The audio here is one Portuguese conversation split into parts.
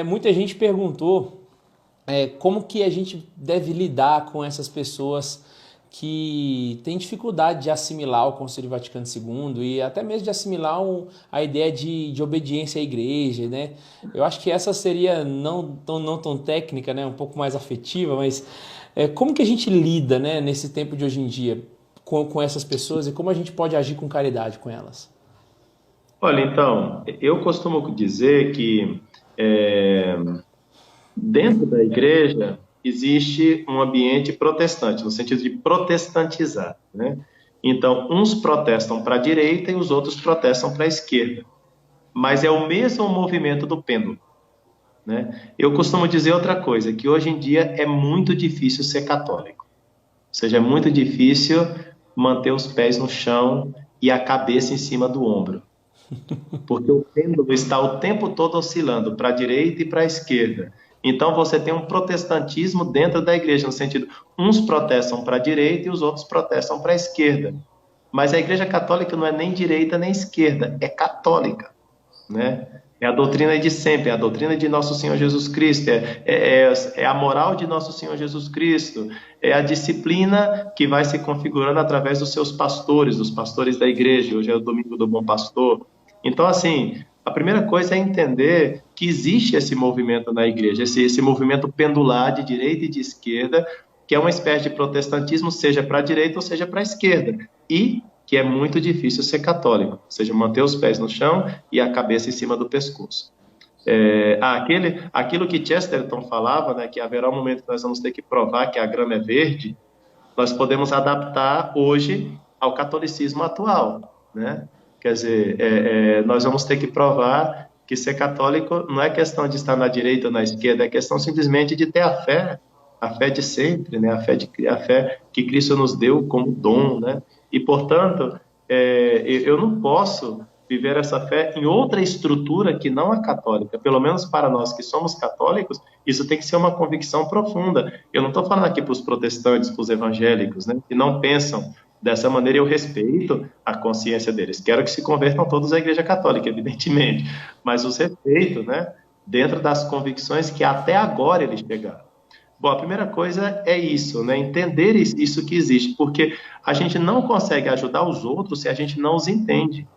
Muita gente perguntou como que a gente deve lidar com essas pessoas que têm dificuldade de assimilar o Concílio Vaticano II e até mesmo de assimilar a ideia de obediência à igreja, né? Eu acho que essa seria não tão técnica, né? Um pouco mais afetiva, mas como que a gente lida, né, nesse tempo de hoje em dia com essas pessoas e como a gente pode agir com caridade com elas? Olha, então, eu costumo dizer que é, dentro da igreja existe um ambiente protestante, no sentido de protestantizar, né? Então, uns protestam para a direita e os outros protestam para a esquerda, mas é o mesmo movimento do pêndulo, né? Eu costumo dizer outra coisa, que hoje em dia é muito difícil ser católico, ou seja, é muito difícil manter os pés no chão e a cabeça em cima do ombro. Porque o pêndulo está o tempo todo oscilando para a direita e para a esquerda. Então você tem um protestantismo dentro da igreja, no sentido, uns protestam para a direita e os outros protestam para a esquerda. Mas a igreja católica não é nem direita nem esquerda, é católica, né? É a doutrina de sempre, é a doutrina de nosso Senhor Jesus Cristo, é a moral de nosso Senhor Jesus Cristo, é a disciplina que vai se configurando através dos seus pastores, dos pastores da igreja. Hoje é o domingo do bom pastor. Então, assim, a primeira coisa é entender que existe esse movimento na igreja, esse movimento pendular de direita e de esquerda, que é uma espécie de protestantismo, seja para a direita ou seja para a esquerda. E que é muito difícil ser católico, ou seja, manter os pés no chão e a cabeça em cima do pescoço. Aquilo que Chesterton falava, né, que haverá um momento que nós vamos ter que provar que a grama é verde, nós podemos adaptar hoje ao catolicismo atual, né? Quer dizer, nós vamos ter que provar que ser católico não é questão de estar na direita ou na esquerda, é questão simplesmente de ter a fé de sempre, né? A fé que Cristo nos deu como dom, né? E, portanto, eu não posso viver essa fé em outra estrutura que não a católica. Pelo menos para nós que somos católicos, isso tem que ser uma convicção profunda. Eu não estou falando aqui para os protestantes, para os evangélicos, né, que não pensam dessa maneira. Eu respeito a consciência deles. Quero que se convertam todos à Igreja Católica, evidentemente, mas os respeito, né, dentro das convicções que até agora eles chegaram. Bom, a primeira coisa é isso, né? Entender isso que existe, porque a gente não consegue ajudar os outros se a gente não os entende,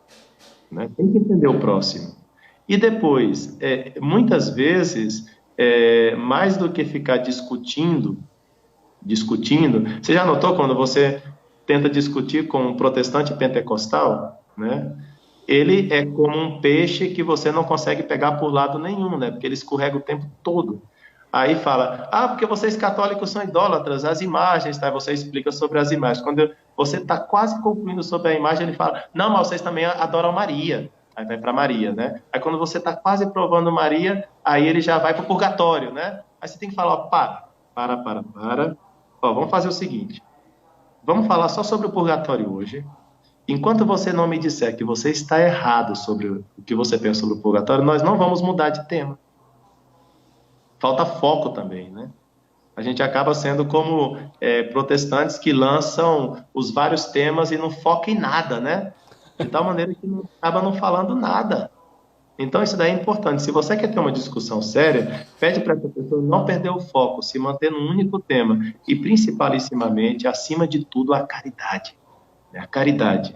né? Tem que entender o próximo. E depois, muitas vezes, mais do que ficar discutindo, você já notou quando você tenta discutir com um protestante pentecostal, né? Ele é como um peixe que você não consegue pegar por lado nenhum, né? Porque ele escorrega o tempo todo. Aí fala, porque vocês católicos são idólatras, as imagens, tá? Você explica sobre as imagens. Quando você está quase concluindo sobre a imagem, ele fala, não, mas vocês também adoram Maria. Aí vai para Maria, né? Aí quando você está quase provando Maria, aí ele já vai para o purgatório, né? Aí você tem que falar, ó, para. Ó, vamos fazer o seguinte, vamos falar só sobre o purgatório hoje. Enquanto você não me disser que você está errado sobre o que você pensa sobre o purgatório, nós não vamos mudar de tema. Falta foco também, né? A gente acaba sendo como protestantes que lançam os vários temas e não focam em nada, né? De tal maneira que acaba não falando nada. Então, isso daí é importante. Se você quer ter uma discussão séria, pede para essa pessoa não perder o foco, se manter num único tema e, principalissimamente, acima de tudo, a caridade, né? A caridade.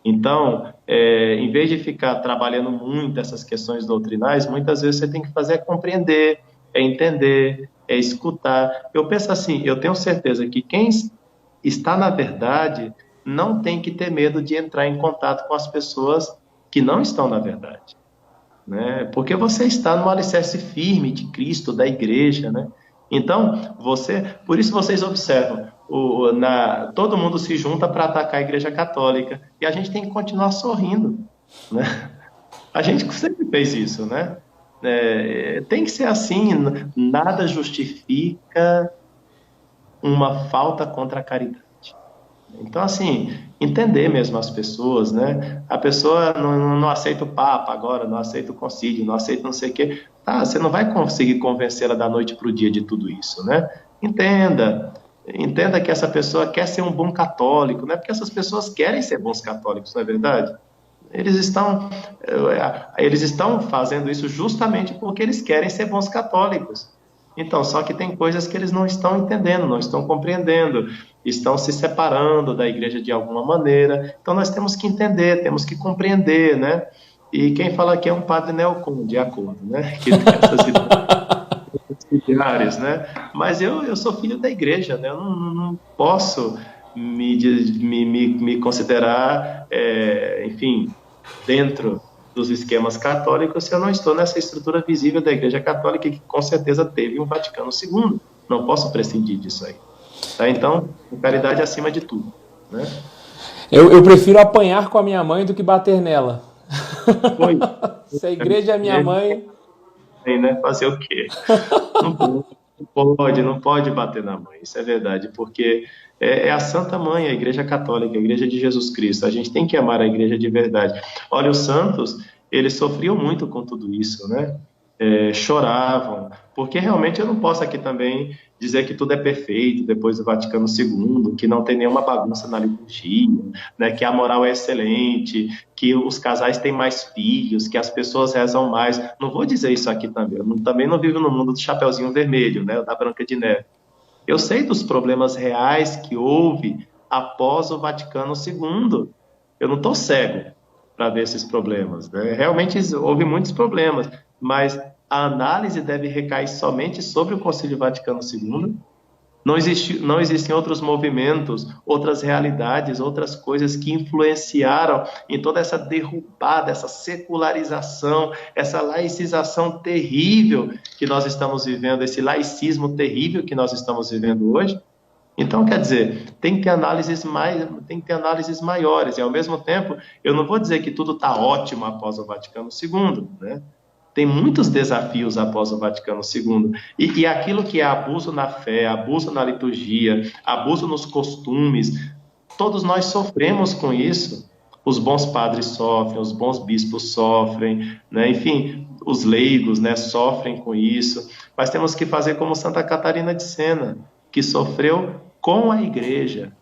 Então, em vez de ficar trabalhando muito essas questões doutrinais, muitas vezes você tem que fazer é compreender, é entender, é escutar. Eu penso assim, eu tenho certeza que quem está na verdade não tem que ter medo de entrar em contato com as pessoas que não estão na verdade, né? Porque você está no alicerce firme de Cristo, da igreja, né? Então, por isso vocês observam, todo mundo se junta para atacar a igreja católica, e a gente tem que continuar sorrindo, né? A gente sempre fez isso, né? Tem que ser assim, nada justifica uma falta contra a caridade. Então, assim, entender mesmo as pessoas, né? A pessoa não aceita o Papa agora, não aceita o concílio, não aceita não sei o quê. Tá, você não vai conseguir convencê-la da noite para o dia de tudo isso, né? Entenda que essa pessoa quer ser um bom católico, né? Porque essas pessoas querem ser bons católicos, não é verdade? Eles estão fazendo isso justamente porque eles querem ser bons católicos. Então, só que tem coisas que eles não estão entendendo, não estão compreendendo, estão se separando da igreja de alguma maneira. Então, nós temos que entender, temos que compreender, né? E quem fala aqui é um padre neocon, de acordo, né? Que tem essas ideias, né? Mas eu sou filho da igreja, né? Eu não posso me considerar, enfim, dentro dos esquemas católicos se eu não estou nessa estrutura visível da Igreja Católica que com certeza teve um Vaticano II. Não posso prescindir disso aí. Tá? Então, caridade acima de tudo, né? Eu prefiro apanhar com a minha mãe do que bater nela. Foi. Se a igreja é minha mãe... Né? Fazer o quê? Não pode bater na mãe, isso é verdade, porque é a Santa Mãe, a Igreja Católica, a Igreja de Jesus Cristo. A gente tem que amar a Igreja de verdade. Olha, os santos, eles sofriam muito com tudo isso, né? Choravam, porque realmente eu não posso aqui também dizer que tudo é perfeito depois do Vaticano II, que não tem nenhuma bagunça na liturgia, né, que a moral é excelente, que os casais têm mais filhos, que as pessoas rezam mais. Não vou dizer isso aqui também. Eu também não vivo no mundo do Chapeuzinho Vermelho, né, da Branca de Neve. Eu sei dos problemas reais que houve após o Vaticano II. Eu não estou cego para ver esses problemas, né? Realmente houve muitos problemas, mas a análise deve recair somente sobre o Concílio Vaticano II. Não existem outros movimentos, outras realidades, outras coisas que influenciaram em toda essa derrubada, essa secularização, essa laicização terrível que nós estamos vivendo, esse laicismo terrível que nós estamos vivendo hoje. Então, quer dizer, tem que ter análises maiores, e ao mesmo tempo, eu não vou dizer que tudo está ótimo após o Vaticano II, né? Tem muitos desafios após o Vaticano II. E aquilo que é abuso na fé, abuso na liturgia, abuso nos costumes, todos nós sofremos com isso. Os bons padres sofrem, os bons bispos sofrem, né? Enfim, os leigos, né, sofrem com isso. Mas temos que fazer como Santa Catarina de Sena, que sofreu com a igreja.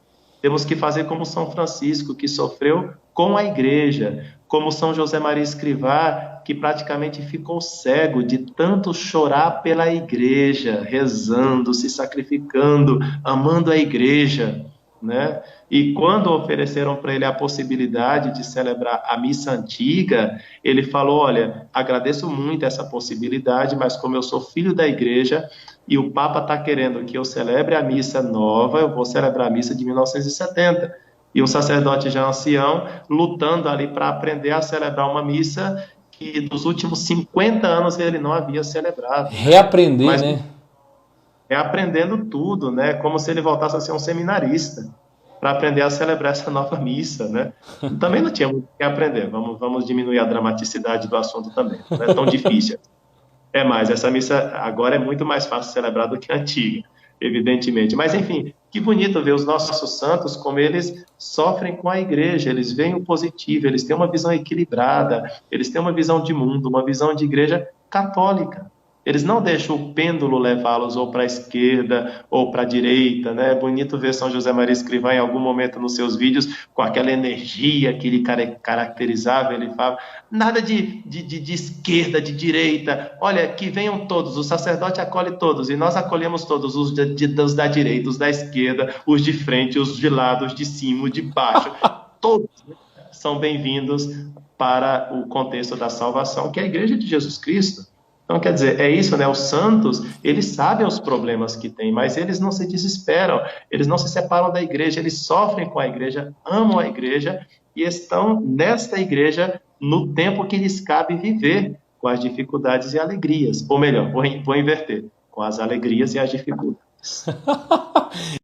Temos que fazer como São Francisco, que sofreu com a igreja, como São José Maria Escrivá, que praticamente ficou cego de tanto chorar pela igreja, rezando, se sacrificando, amando a igreja, né? E quando ofereceram para ele a possibilidade de celebrar a missa antiga, ele falou: olha, agradeço muito essa possibilidade, mas como eu sou filho da igreja e o Papa está querendo que eu celebre a missa nova, eu vou celebrar a missa de 1970. E um sacerdote já ancião lutando ali para aprender a celebrar uma missa que nos últimos 50 anos ele não havia celebrado. Reaprender, mas, né? Aprendendo tudo, né? Como se ele voltasse a ser um seminarista para aprender a celebrar essa nova missa, né? Também não tinha muito o que aprender. Vamos diminuir a dramaticidade do assunto também. Não é tão difícil. Mas essa missa agora é muito mais fácil de celebrar do que a antiga, evidentemente. Mas, enfim, que bonito ver os nossos santos, como eles sofrem com a igreja, eles veem o positivo, eles têm uma visão equilibrada, eles têm uma visão de mundo, uma visão de igreja católica. Eles não deixam o pêndulo levá-los ou para a esquerda ou para a direita, né? É bonito ver São José Maria Escrivá em algum momento nos seus vídeos com aquela energia que lhe caracterizava. Ele fala, nada de esquerda, de direita. Olha, que venham todos, o sacerdote acolhe todos e nós acolhemos todos, os da direita, os da esquerda, os de frente, os de lado, os de cima, os de baixo. Todos, né, são bem-vindos para o contexto da salvação, que é a Igreja de Jesus Cristo. Então, quer dizer, é isso, né? Os santos, eles sabem os problemas que têm, mas eles não se desesperam, eles não se separam da igreja, eles sofrem com a igreja, amam a igreja e estão nesta igreja no tempo que lhes cabe viver, com as dificuldades e alegrias. Ou melhor, vou inverter, com as alegrias e as dificuldades.